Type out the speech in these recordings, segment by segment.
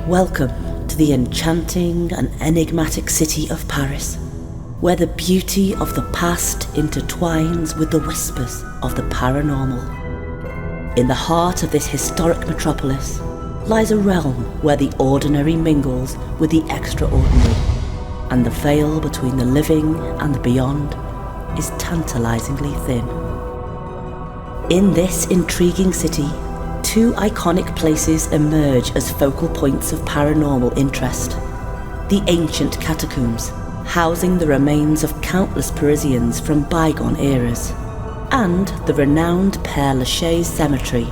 Welcome to the enchanting and enigmatic city of Paris, where the beauty of the past intertwines with the whispers of the paranormal. In the heart of this historic metropolis lies a realm where the ordinary mingles with the extraordinary, and the veil between the living and the beyond is tantalizingly thin. In this intriguing city, two iconic places emerge as focal points of paranormal interest. The ancient catacombs, housing the remains of countless Parisians from bygone eras, and the renowned Père Lachaise cemetery.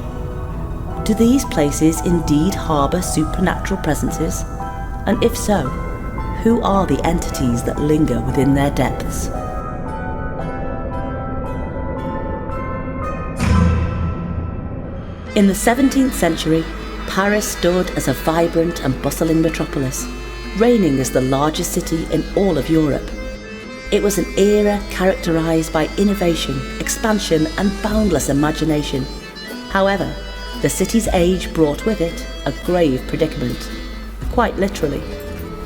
Do these places indeed harbour supernatural presences? And if so, who are the entities that linger within their depths? In the 17th century, Paris stood as a vibrant and bustling metropolis, reigning as the largest city in all of Europe. It was an era characterised by innovation, expansion and boundless imagination. However, the city's age brought with it a grave predicament. Quite literally,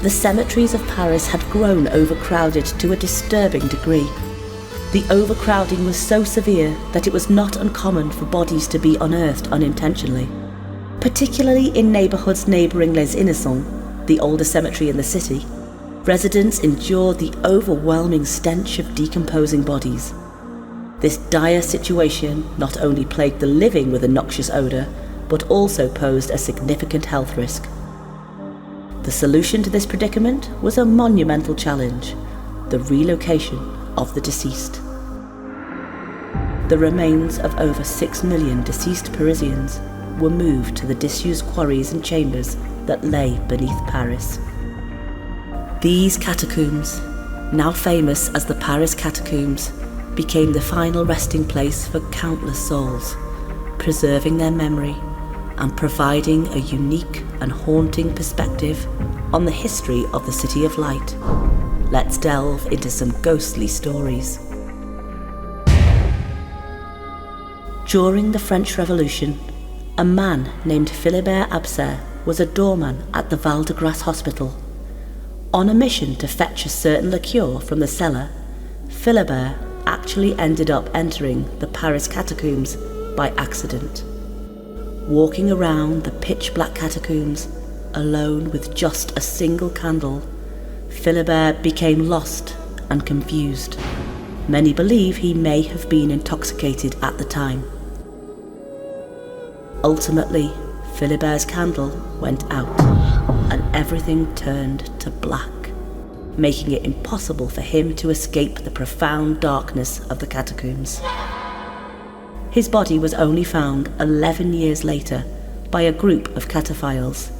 the cemeteries of Paris had grown overcrowded to a disturbing degree. The overcrowding was so severe that it was not uncommon for bodies to be unearthed unintentionally. Particularly in neighbourhoods neighbouring Les Innocents, the oldest cemetery in the city, residents endured the overwhelming stench of decomposing bodies. This dire situation not only plagued the living with a noxious odour, but also posed a significant health risk. The solution to this predicament was a monumental challenge: the relocation of the deceased. The remains of over 6 million deceased Parisians were moved to the disused quarries and chambers that lay beneath Paris. These catacombs, now famous as the Paris Catacombs, became the final resting place for countless souls, preserving their memory and providing a unique and haunting perspective on the history of the City of Light. Let's delve into some ghostly stories. During the French Revolution, a man named Philibert Aspairt was a doorman at the Val-de-Grâce hospital. On a mission to fetch a certain liqueur from the cellar, Philibert actually ended up entering the Paris Catacombs by accident. Walking around the pitch-black catacombs, alone with just a single candle, Philibert became lost and confused. Many believe he may have been intoxicated at the time. Ultimately, Philibert's candle went out and everything turned to black, making it impossible for him to escape the profound darkness of the catacombs. His body was only found 11 years later by a group of cataphiles.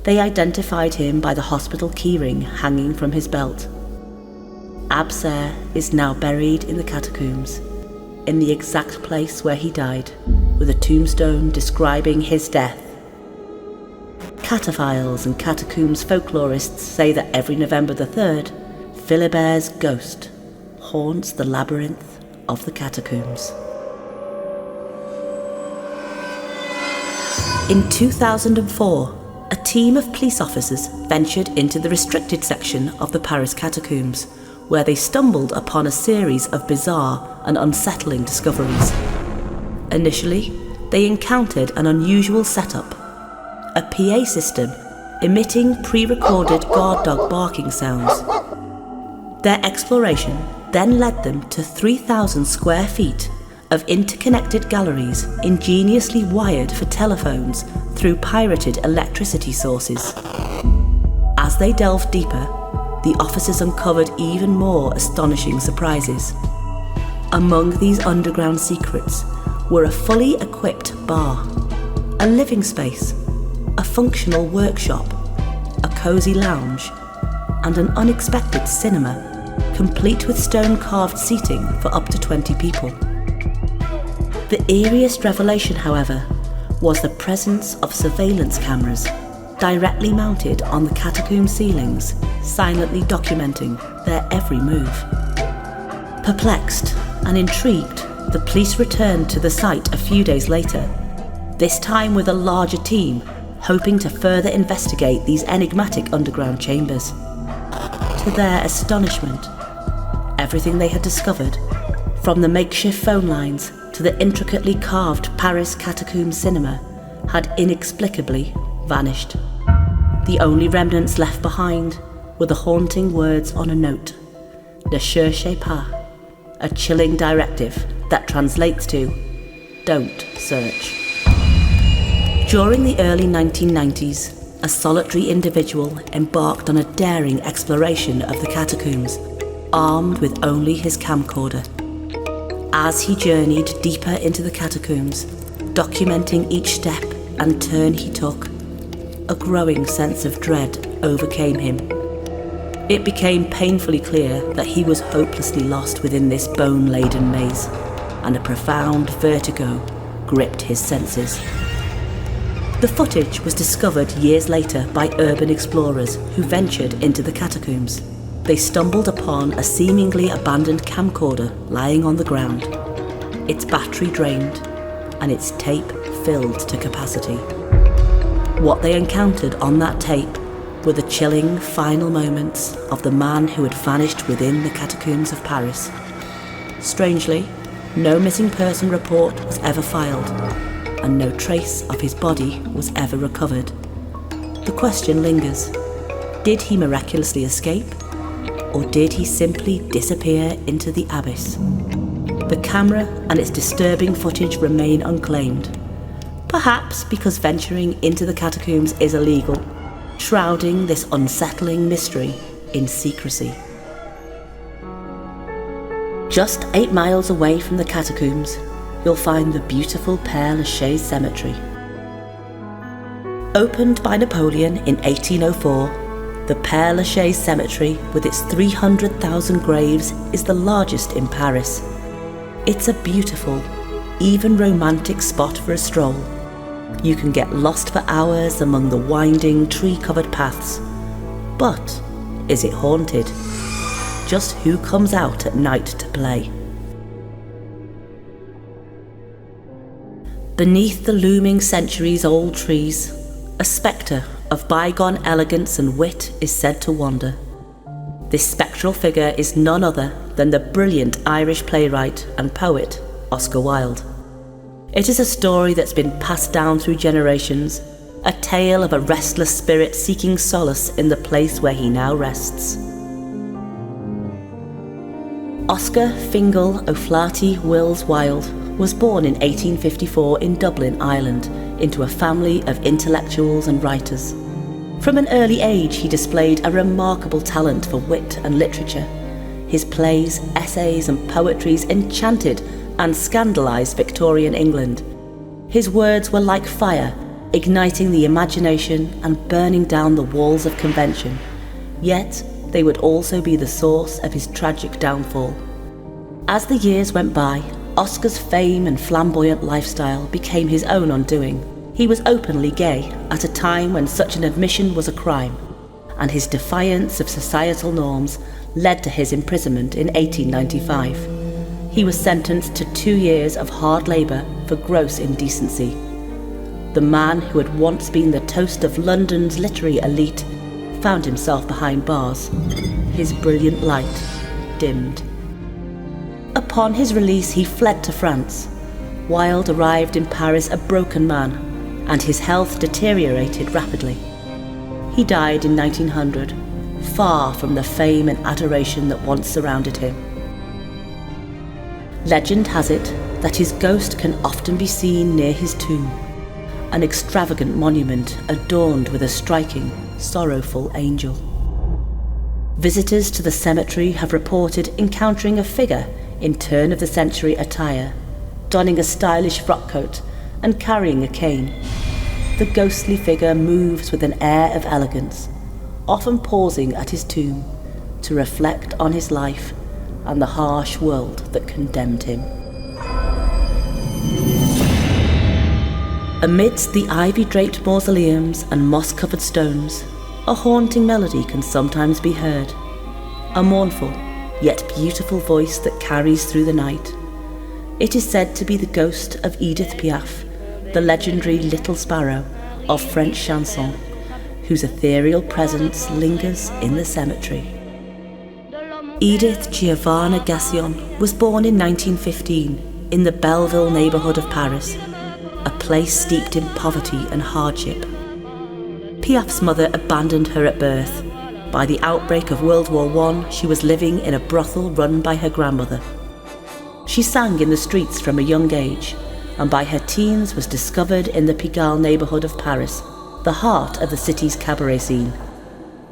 They identified him by the hospital keyring hanging from his belt. Aspairt is now buried in the catacombs, in the exact place where he died, with a tombstone describing his death. Cataphiles and catacombs folklorists say that every November the 3rd, Philibert's ghost haunts the labyrinth of the catacombs. In 2004, a team of police officers ventured into the restricted section of the Paris Catacombs, where they stumbled upon a series of bizarre and unsettling discoveries. Initially, they encountered an unusual setup: a PA system emitting pre-recorded guard dog barking sounds. Their exploration then led them to 3,000 square feet of interconnected galleries ingeniously wired for telephones through pirated electricity sources. As they delved deeper, the officers uncovered even more astonishing surprises. Among these underground secrets were a fully equipped bar, a living space, a functional workshop, a cozy lounge, and an unexpected cinema, complete with stone-carved seating for up to 20 people. The eeriest revelation, however, was the presence of surveillance cameras directly mounted on the catacomb ceilings, silently documenting their every move. Perplexed and intrigued, the police returned to the site a few days later, this time with a larger team hoping to further investigate these enigmatic underground chambers. To their astonishment, everything they had discovered, from the makeshift phone lines to the intricately carved Paris Catacombs cinema, had inexplicably vanished. The only remnants left behind were the haunting words on a note, "Ne cherchez pas," a chilling directive that translates to, "Don't search." During the early 1990s, a solitary individual embarked on a daring exploration of the catacombs, armed with only his camcorder. As he journeyed deeper into the catacombs, documenting each step and turn he took, a growing sense of dread overcame him. It became painfully clear that he was hopelessly lost within this bone-laden maze, and a profound vertigo gripped his senses. The footage was discovered years later by urban explorers who ventured into the catacombs. They stumbled upon a seemingly abandoned camcorder lying on the ground, its battery drained and its tape filled to capacity. What they encountered on that tape were the chilling final moments of the man who had vanished within the catacombs of Paris. Strangely, no missing person report was ever filed, and no trace of his body was ever recovered. The question lingers: did he miraculously escape, or did he simply disappear into the abyss? The camera and its disturbing footage remain unclaimed, perhaps because venturing into the catacombs is illegal, shrouding this unsettling mystery in secrecy. Just 8 miles away from the catacombs, you'll find the beautiful Père Lachaise cemetery. Opened by Napoleon in 1804, the Père Lachaise cemetery, with its 300,000 graves, is the largest in Paris. It's a beautiful, even romantic spot for a stroll. You can get lost for hours among the winding, tree-covered paths. But is it haunted? Just who comes out at night to play? Beneath the looming centuries-old trees, a spectre of bygone elegance and wit is said to wander. This spectral figure is none other than the brilliant Irish playwright and poet Oscar Wilde. It is a story that's been passed down through generations, a tale of a restless spirit seeking solace in the place where he now rests. Oscar Fingal O'Flaherty Wills Wilde was born in 1854 in Dublin, Ireland, into a family of intellectuals and writers. From an early age, he displayed a remarkable talent for wit and literature. His plays, essays, and poetries enchanted and scandalised Victorian England. His words were like fire, igniting the imagination and burning down the walls of convention. Yet, they would also be the source of his tragic downfall. As the years went by, Oscar's fame and flamboyant lifestyle became his own undoing. He was openly gay at a time when such an admission was a crime, and his defiance of societal norms led to his imprisonment in 1895. He was sentenced to 2 years of hard labour for gross indecency. The man who had once been the toast of London's literary elite found himself behind bars, his brilliant light dimmed. Upon his release, he fled to France. Wilde arrived in Paris a broken man, and his health deteriorated rapidly. He died in 1900, far from the fame and adoration that once surrounded him. Legend has it that his ghost can often be seen near his tomb, an extravagant monument adorned with a striking, sorrowful angel. Visitors to the cemetery have reported encountering a figure in turn-of-the-century attire, donning a stylish frock coat and carrying a cane. The ghostly figure moves with an air of elegance, often pausing at his tomb to reflect on his life and the harsh world that condemned him. Amidst the ivy-draped mausoleums and moss-covered stones, a haunting melody can sometimes be heard, a mournful yet beautiful voice that carries through the night. It is said to be the ghost of Edith Piaf, the legendary Little Sparrow, of French chanson, whose ethereal presence lingers in the cemetery. Edith Giovanna Gassion was born in 1915 in the Belleville neighbourhood of Paris, a place steeped in poverty and hardship. Piaf's mother abandoned her at birth. By the outbreak of World War I, she was living in a brothel run by her grandmother. She sang in the streets from a young age, and by her teens was discovered in the Pigalle neighbourhood of Paris, the heart of the city's cabaret scene.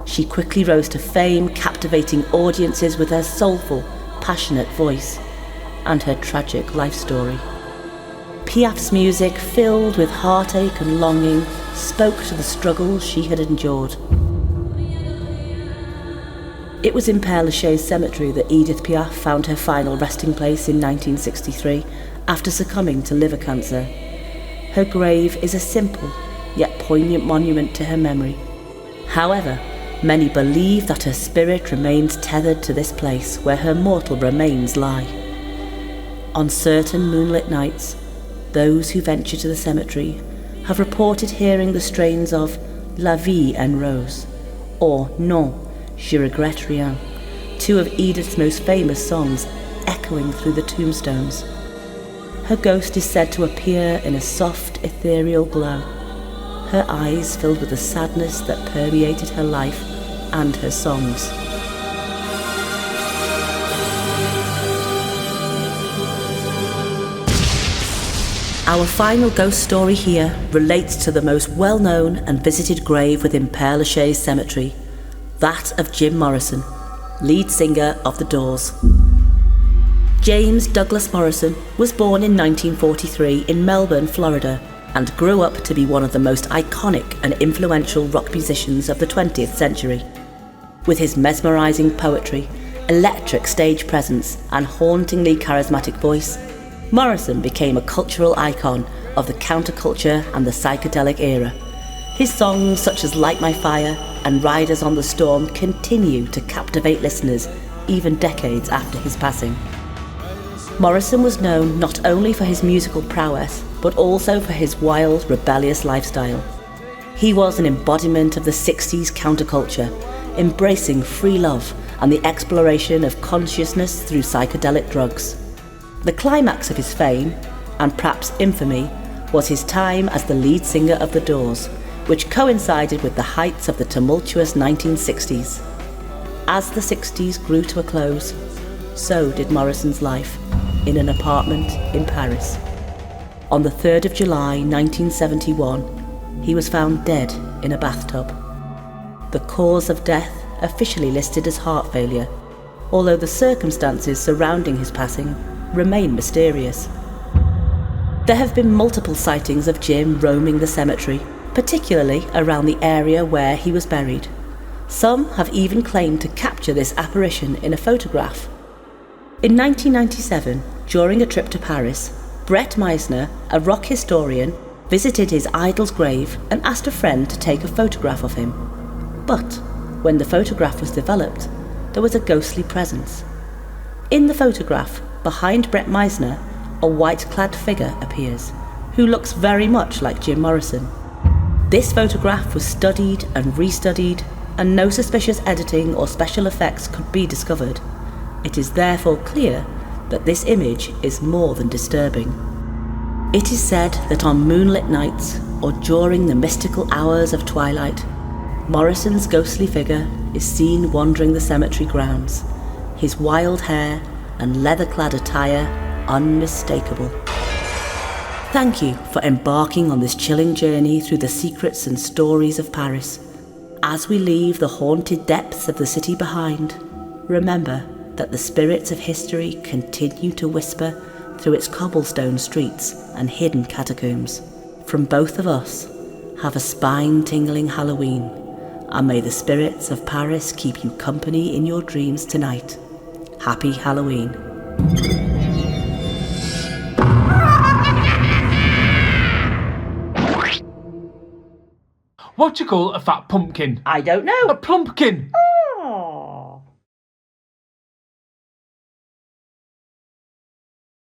She quickly rose to fame, captivating audiences with her soulful, passionate voice and her tragic life story. Piaf's music, filled with heartache and longing, spoke to the struggles she had endured. It was in Père Lachaise cemetery that Edith Piaf found her final resting place in 1963 after succumbing to liver cancer. Her grave is a simple yet poignant monument to her memory. However, many believe that her spirit remains tethered to this place where her mortal remains lie. On certain moonlit nights, those who venture to the cemetery have reported hearing the strains of La Vie en Rose or Non, Je regrette rien, two of Edith's most famous songs echoing through the tombstones. Her ghost is said to appear in a soft, ethereal glow, her eyes filled with the sadness that permeated her life and her songs. Our final ghost story here relates to the most well-known and visited grave within Père Lachaise cemetery, that of Jim Morrison, lead singer of The Doors. James Douglas Morrison was born in 1943 in Melbourne, Florida, and grew up to be one of the most iconic and influential rock musicians of the 20th century. With his mesmerising poetry, electric stage presence, and hauntingly charismatic voice, Morrison became a cultural icon of the counterculture and the psychedelic era. His songs such as Light My Fire and Riders on the Storm continue to captivate listeners even decades after his passing. Morrison was known not only for his musical prowess, but also for his wild, rebellious lifestyle. He was an embodiment of the 60s counterculture, embracing free love and the exploration of consciousness through psychedelic drugs. The climax of his fame, and perhaps infamy, was his time as the lead singer of The Doors, which coincided with the heights of the tumultuous 1960s. As the 60s grew to a close, so did Morrison's life, in an apartment in Paris. On the 3rd of July 1971, he was found dead in a bathtub. The cause of death officially listed as heart failure, although the circumstances surrounding his passing remain mysterious. There have been multiple sightings of Jim roaming the cemetery, particularly around the area where he was buried. Some have even claimed to capture this apparition in a photograph. In 1997, during a trip to Paris, Brett Meisner, a rock historian, visited his idol's grave and asked a friend to take a photograph of him. But when the photograph was developed, there was a ghostly presence. In the photograph, behind Brett Meisner, a white-clad figure appears, who looks very much like Jim Morrison. This photograph was studied and restudied, and no suspicious editing or special effects could be discovered. It is therefore clear that this image is more than disturbing. It is said that on moonlit nights, or during the mystical hours of twilight, Morrison's ghostly figure is seen wandering the cemetery grounds, his wild hair and leather-clad attire unmistakable. Thank you for embarking on this chilling journey through the secrets and stories of Paris. As we leave the haunted depths of the city behind, remember that the spirits of history continue to whisper through its cobblestone streets and hidden catacombs. From both of us, have a spine-tingling Halloween, and may the spirits of Paris keep you company in your dreams tonight. Happy Halloween. What do you call a fat pumpkin? I don't know. A plumpkin.